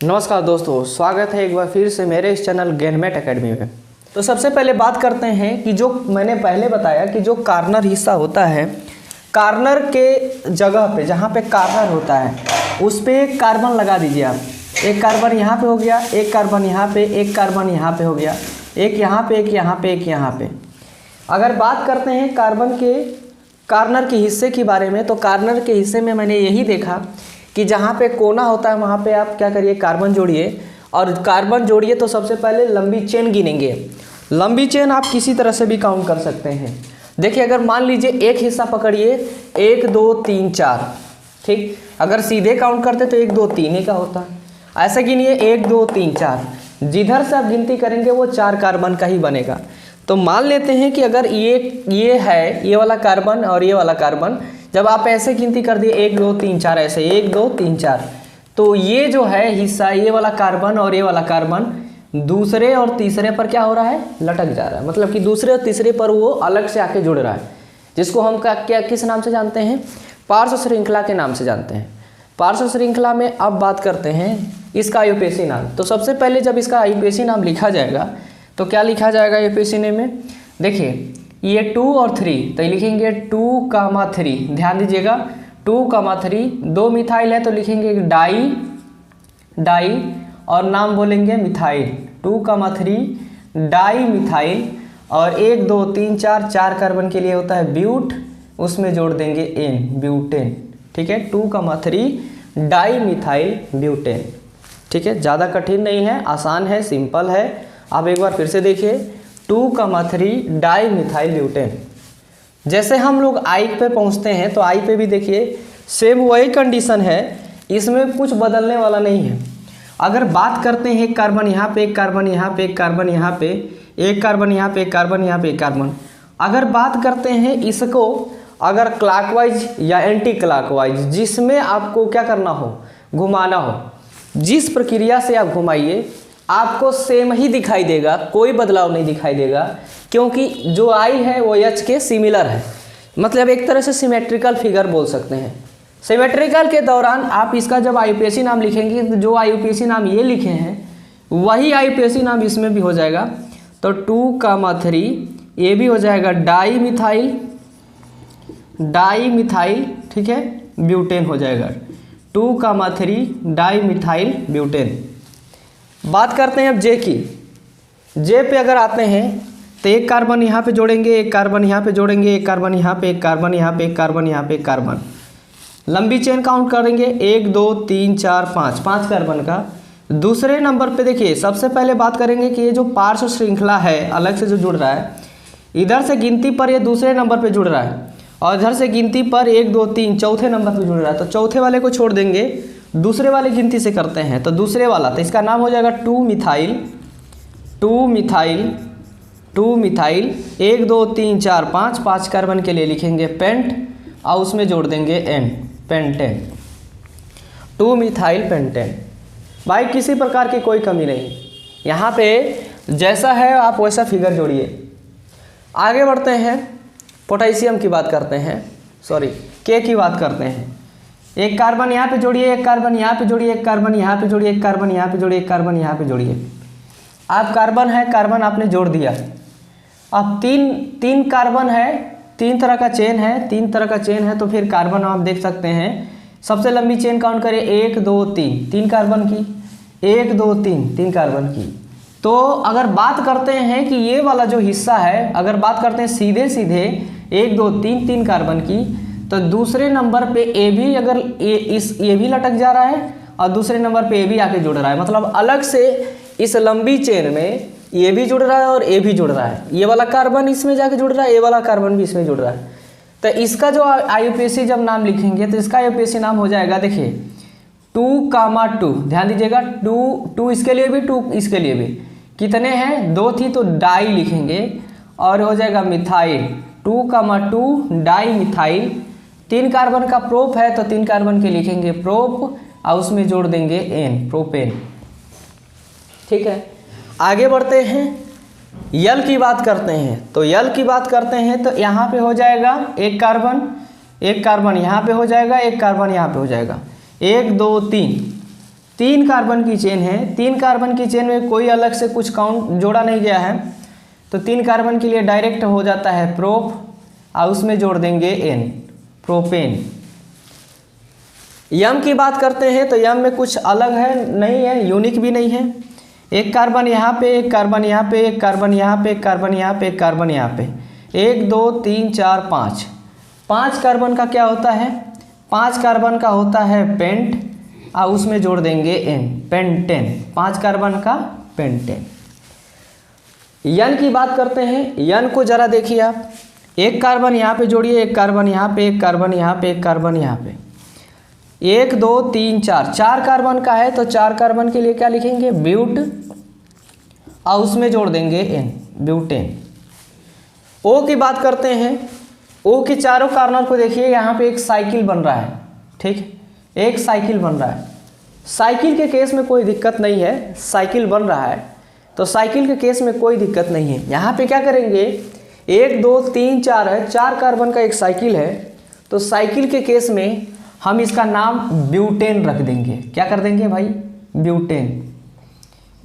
नमस्कार दोस्तों, स्वागत है एक बार फिर से मेरे इस चैनल गेनमेट एकेडमी में। तो सबसे पहले बात करते हैं कि जो मैंने पहले बताया कि जो कार्नर हिस्सा होता है, कार्नर के जगह पे जहाँ पे कार्नर होता है उस पे एक कार्बन लगा दीजिए आप। एक कार्बन यहाँ पे हो गया, एक कार्बन यहाँ पे, एक कार्बन यहाँ पे हो गया, एक यहाँ पे, एक यहाँ पे, एक यहाँ पे। अगर बात करते हैं कार्बन के कार्नर के हिस्से के बारे में, तो कार्नर के हिस्से में मैंने यही देखा कि जहाँ पे कोना होता है वहाँ पे आप क्या करिए, कार्बन जोड़िए। और कार्बन जोड़िए तो सबसे पहले लंबी चेन गिनेंगे। लंबी चेन आप किसी तरह से भी काउंट कर सकते हैं। देखिए, अगर मान लीजिए एक हिस्सा पकड़िए, 1 2 3 4, ठीक। अगर सीधे काउंट करते तो 1 2 3 ही का होता। ऐसा गिनिए 1 2 3 4, जिधर से आप गिनती करेंगे वो 4 कार्बन का ही बनेगा। तो मान लेते हैं कि अगर ये है, ये वाला कार्बन और ये वाला कार्बन, जब आप ऐसे गिनती कर दिए 1 2 3 4, ऐसे 1 2 3 4, तो ये जो है हिस्सा, ये वाला कार्बन और ये वाला कार्बन दूसरे और तीसरे पर क्या हो रहा है, लटक जा रहा है। मतलब कि दूसरे और तीसरे पर वो अलग से आके जुड़ रहा है, जिसको हम क्या किस नाम से जानते हैं, पार्श्व श्रृंखला के नाम से जानते हैं। पार्श्व श्रृंखला में अब बात करते हैं इसका आयुपेशी नाम। तो सबसे पहले जब इसका आयुपेशी नाम लिखा जाएगा तो क्या लिखा जाएगा आयुपेशी नेम में, देखिए ये 2 और 3, तो लिखेंगे 2,3। ध्यान दीजिएगा 2,3, 2 मिथाइल है तो लिखेंगे डाई और नाम बोलेंगे मिथाइल, 2,3 डाई मिथाइल। और 1 2 3 4, 4 कार्बन के लिए होता है ब्यूट, उसमें जोड़ देंगे एन, ब्यूटेन। ठीक है, 2,3 डाई मिथाइल ब्यूटेन। ठीक है, ज़्यादा कठिन नहीं है, आसान है, सिंपल है। आप एक बार फिर से देखिए 2,3 डाई मिथाइल ब्यूटेन। जैसे हम लोग आई पे पहुंचते हैं तो आई पे भी देखिए सेम वही कंडीशन है, इसमें कुछ बदलने वाला नहीं है। अगर बात करते हैं एक कार्बन यहाँ पे, एक कार्बन यहाँ पे, एक कार्बन यहाँ पे, एक कार्बन यहाँ पे, एक कार्बन यहाँ पे, एक कार्बन। अगर बात करते हैं इसको, अगर क्लॉकवाइज या एंटी क्लॉकवाइज, जिसमें आपको क्या करना हो, घुमाना हो, जिस प्रक्रिया से आप घुमाइए आपको सेम ही दिखाई देगा, कोई बदलाव नहीं दिखाई देगा, क्योंकि जो आई है वो एच के सिमिलर है। मतलब एक तरह से सिमेट्रिकल फिगर बोल सकते हैं। सिमेट्रिकल के दौरान आप इसका जब आयुपेशी नाम लिखेंगे तो जो आयुपेशी नाम ये लिखे हैं वही आयुपेशी नाम इसमें भी हो जाएगा। तो 2,3 ये भी हो जाएगा डाई मिथाइल, ठीक है, ब्यूटेन हो जाएगा, 2,3 डाई मिथाइल ब्यूटेन। बात करते हैं अब जे की। जे पे अगर आते हैं तो एक कार्बन यहाँ पे जोड़ेंगे, एक कार्बन यहाँ पे जोड़ेंगे, एक कार्बन यहाँ पे, एक कार्बन यहाँ पे, एक कार्बन यहाँ पे, एक कार्बन। लंबी चेन काउंट करेंगे 1 2 3 4 5, 5 कार्बन का। दूसरे नंबर पे देखिए, सबसे पहले बात करेंगे कि ये जो पार्श्व श्रृंखला है अलग से जो जुड़ रहा है, इधर से गिनती पर ये दूसरे नंबर पर जुड़ रहा है और इधर से गिनती पर 1 2 3 चौथे नंबर पर जुड़ रहा है। तो चौथे वाले को छोड़ देंगे, दूसरे वाले गिनती से करते हैं। तो दूसरे वाला, तो इसका नाम हो जाएगा 2 मिथाइल 1 2 3 4 5, 5 कार्बन के लिए लिखेंगे पेंट और उसमें जोड़ देंगे एन, पेंटेन, 2 मिथाइल पेंटेन। भाई किसी प्रकार की कोई कमी नहीं, यहाँ पे जैसा है आप वैसा फिगर जोड़िए। आगे बढ़ते हैं, पोटेशियम की बात करते हैं, के की बात करते हैं। एक कार्बन यहाँ पे जोड़िए, एक कार्बन यहाँ पे जोड़िए, एक कार्बन यहाँ पे जोड़िए, एक कार्बन यहाँ पे जोड़िए, एक कार्बन यहाँ पे जोड़िए। आप कार्बन है, कार्बन आपने जोड़ दिया। अब तीन कार्बन है, 3 तरह का चेन है, 3 तरह का चेन है, तो फिर कार्बन आप देख सकते हैं। सबसे लंबी चेन काउंट करें 1 2 3, 3 कार्बन की, 1 2 3, 3 कार्बन की। तो अगर बात करते हैं कि ये वाला जो हिस्सा है, अगर बात करते हैं सीधे 1 2 3, 3 कार्बन की, तो दूसरे नंबर पे ए भी, अगर ये भी लटक जा रहा है और दूसरे नंबर पे ए भी आके जुड़ रहा है। मतलब अलग से इस लंबी चेन में ये भी जुड़ रहा है और ए भी जुड़ रहा है। ये वाला कार्बन इसमें जाके जुड़ रहा है, ये वाला कार्बन भी इसमें जुड़ रहा है। तो इसका जो आयुपेशी जब नाम लिखेंगे तो इसका आयुपेशी नाम हो जाएगा, देखिए 2,2। ध्यान दीजिएगा, 2 इसके लिए भी, 2 इसके लिए भी। कितने हैं, 2 थी तो डाई लिखेंगे और हो जाएगा मिथाइल, 2,2 डाई मिथाइल। 3 कार्बन का प्रोप है तो 3 कार्बन के लिखेंगे प्रोप और उसमें जोड़ देंगे एन, प्रोपेन। ठीक है, आगे बढ़ते हैं, यल की बात करते हैं। तो यल की बात करते हैं तो यहाँ पे हो जाएगा एक कार्बन यहाँ पे हो जाएगा, एक कार्बन यहाँ पे हो जाएगा, 1 2 3, 3 कार्बन की चेन है, 3 कार्बन की चेन में कोई अलग से कुछ काउंट जोड़ा नहीं गया है, तो 3 कार्बन के लिए डायरेक्ट हो जाता है प्रोप और उसमें जोड़ देंगे N, प्रोपेन। यम की बात करते हैं तो यम में कुछ अलग है नहीं है, यूनिक भी नहीं है। एक कार्बन यहाँ पे, एक कार्बन यहाँ पे, एक कार्बन यहाँ पे, एक कार्बन यहाँ पे, एक कार्बन यहाँ पे, 1 2 3 4 5, 5 कार्बन का क्या होता है, 5 कार्बन का होता है पेंट और उसमें जोड़ देंगे N, पेंटेन। 5 कार्बन का पेंटेन। यन की बात करते हैं, यन को जरा देखिए आप, एक कार्बन यहाँ पे जोड़िए, एक कार्बन यहाँ पे, एक कार्बन यहाँ पे, एक कार्बन यहाँ पे, 1 2 3 4, 4 कार्बन का है तो 4 कार्बन के लिए क्या लिखेंगे, ब्यूट और उसमें जोड़ देंगे N, ब्यूटेन। O की बात करते हैं, O के चारों कार्बन को देखिए, यहाँ पे एक साइकिल बन रहा है, ठीक है, एक साइकिल बन रहा है। साइकिल के केस में कोई दिक्कत नहीं है, साइकिल बन रहा है तो साइकिल के केस में कोई दिक्कत नहीं है। यहाँ पे क्या करेंगे, 1 2 3 4 है, 4 कार्बन का एक साइकिल है, तो साइकिल के केस में हम इसका नाम ब्यूटेन रख देंगे। क्या कर देंगे भाई, ब्यूटेन,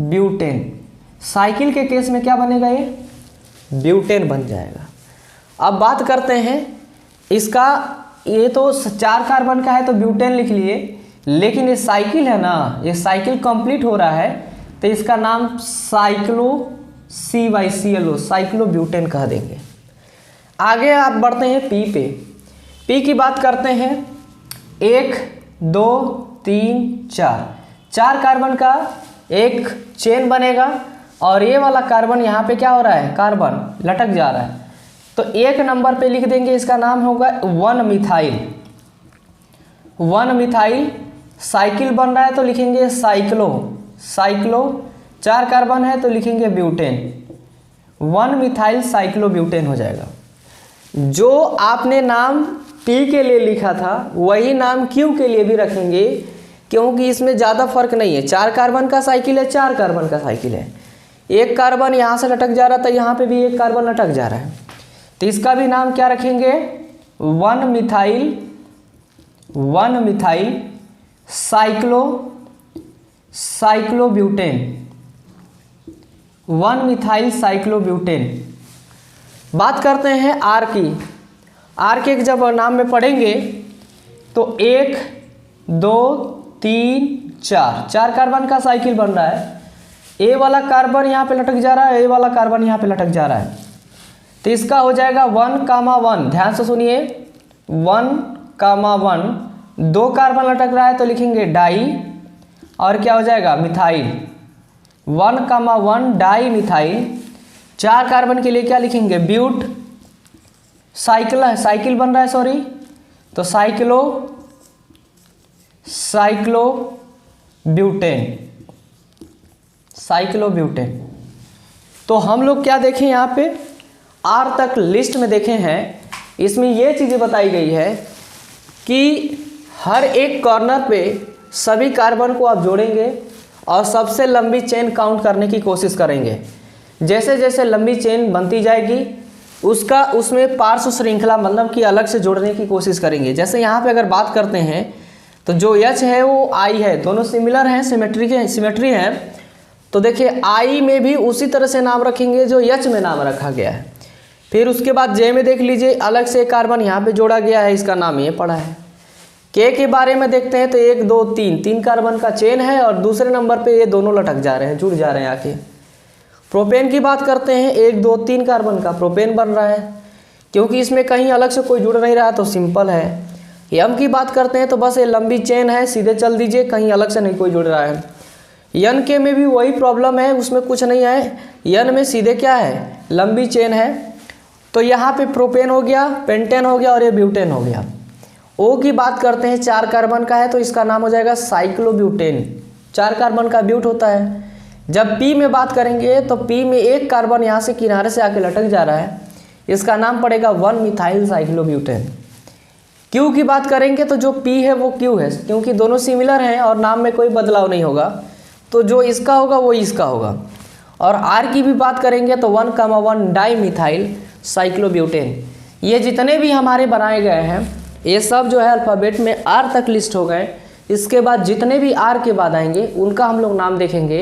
ब्यूटेन। साइकिल के केस में क्या बनेगा, ये ब्यूटेन बन जाएगा। अब बात करते हैं इसका, ये तो 4 कार्बन का है तो ब्यूटेन लिख लिए, लेकिन ये साइकिल है ना, ये साइकिल कंप्लीट हो रहा है तो इसका नाम साइक्लो CYCLO, साइक्लो ब्यूटेन कह देंगे। आगे आप बढ़ते हैं पी पे। पी की बात करते हैं, 1 2 3 4, 4 कार्बन का एक चेन बनेगा और ये वाला कार्बन यहाँ पे क्या हो रहा है, कार्बन लटक जा रहा है, तो 1 नंबर पे लिख देंगे, इसका नाम होगा 1 मिथाइल। 1 मिथाइल साइकिल बन रहा है तो लिखेंगे साइक्लो, साइक्लो। 4 कार्बन है तो लिखेंगे ब्यूटेन, 1 मिथाइल साइक्लो ब्यूटेन हो जाएगा। जो आपने नाम पी के लिए लिखा था वही नाम क्यू के लिए भी रखेंगे, क्योंकि इसमें ज़्यादा फर्क नहीं है। 4 कार्बन का साइकिल है, 4 कार्बन का साइकिल है, एक कार्बन यहाँ से लटक जा रहा था, यहाँ पे भी एक कार्बन लटक जा रहा है, तो इसका भी नाम क्या रखेंगे, 1 methyl, 1 methyl cyclo, cyclobutane, 1 methyl cyclobutane. बात करते हैं आर की। आर के जब नाम में पढ़ेंगे तो 1 2 3 4, 4 कार्बन का साइकिल बन रहा है, ए वाला कार्बन यहाँ पे लटक जा रहा है, ए वाला कार्बन यहाँ पे लटक जा रहा है, तो इसका हो जाएगा 1,1। ध्यान से सुनिए, 1,1, 2 कार्बन लटक रहा है तो लिखेंगे डाई और क्या हो जाएगा, मिथाइल। 1,1 di methyl. 4 कार्बन के लिए क्या लिखेंगे, ब्यूट। साइकिल है, साइकिल बन रहा है सॉरी, तो cyclo, cyclo butane, cyclo butane. तो हम लोग क्या देखें यहाँ पे, आर तक लिस्ट में देखे हैं, इसमें ये चीज़ें बताई गई है कि हर एक कॉर्नर पे सभी कार्बन को आप जोड़ेंगे और सबसे लंबी चेन काउंट करने की कोशिश करेंगे। जैसे जैसे लंबी चेन बनती जाएगी उसमें पार्श्व श्रृंखला मतलब कि अलग से जोड़ने की कोशिश करेंगे। जैसे यहाँ पे अगर बात करते हैं तो जो H है वो I है, दोनों सिमिलर हैं, सिमेट्री है, तो देखिए I में भी उसी तरह से नाम रखेंगे जो H में नाम रखा गया है। फिर उसके बाद J में देख लीजिए, अलग से कार्बन यहाँ पे जोड़ा गया है, इसका नाम ये पड़ा है। K के बारे में देखते हैं तो 1 2 3, 3 कार्बन का चेन है और दूसरे नंबर पे ये दोनों लटक जा रहे हैं, जुड़ जा रहे हैं आके। प्रोपेन की बात करते हैं, 1 2 3 कार्बन का प्रोपेन बन रहा है, क्योंकि इसमें कहीं अलग से कोई जुड़ नहीं रहा तो सिंपल है। यम की बात करते हैं तो बस ये लंबी चेन है, सीधे चल दीजिए, कहीं अलग से नहीं कोई जुड़ रहा है। यन के में भी वही प्रॉब्लम है, उसमें कुछ नहीं है, यन में सीधे क्या है, लंबी चेन है, तो यहाँ पे प्रोपेन हो गया, पेंटेन हो गया और ये ब्यूटेन हो गया। ओ की बात करते हैं, 4 कार्बन का है तो इसका नाम हो जाएगा साइक्लोब्यूटेन, 4 कार्बन का ब्यूट होता है। जब पी में बात करेंगे तो पी में एक कार्बन यहाँ से किनारे से आके लटक जा रहा है, इसका नाम पड़ेगा 1 मिथाइल साइक्लोब्यूटेन। क्यू की बात करेंगे तो जो पी है वो क्यू है, क्योंकि दोनों सिमिलर हैं और नाम में कोई बदलाव नहीं होगा, तो जो इसका होगा वो इसका होगा। और आर की भी बात करेंगे तो 1,1 डाई मिथाइल साइक्लोब्यूटेन। ये जितने भी हमारे बनाए गए हैं ये सब जो है अल्फ़ाबेट में आर तक लिस्ट हो गए, इसके बाद जितने भी आर के बाद आएंगे उनका हम लोग नाम देखेंगे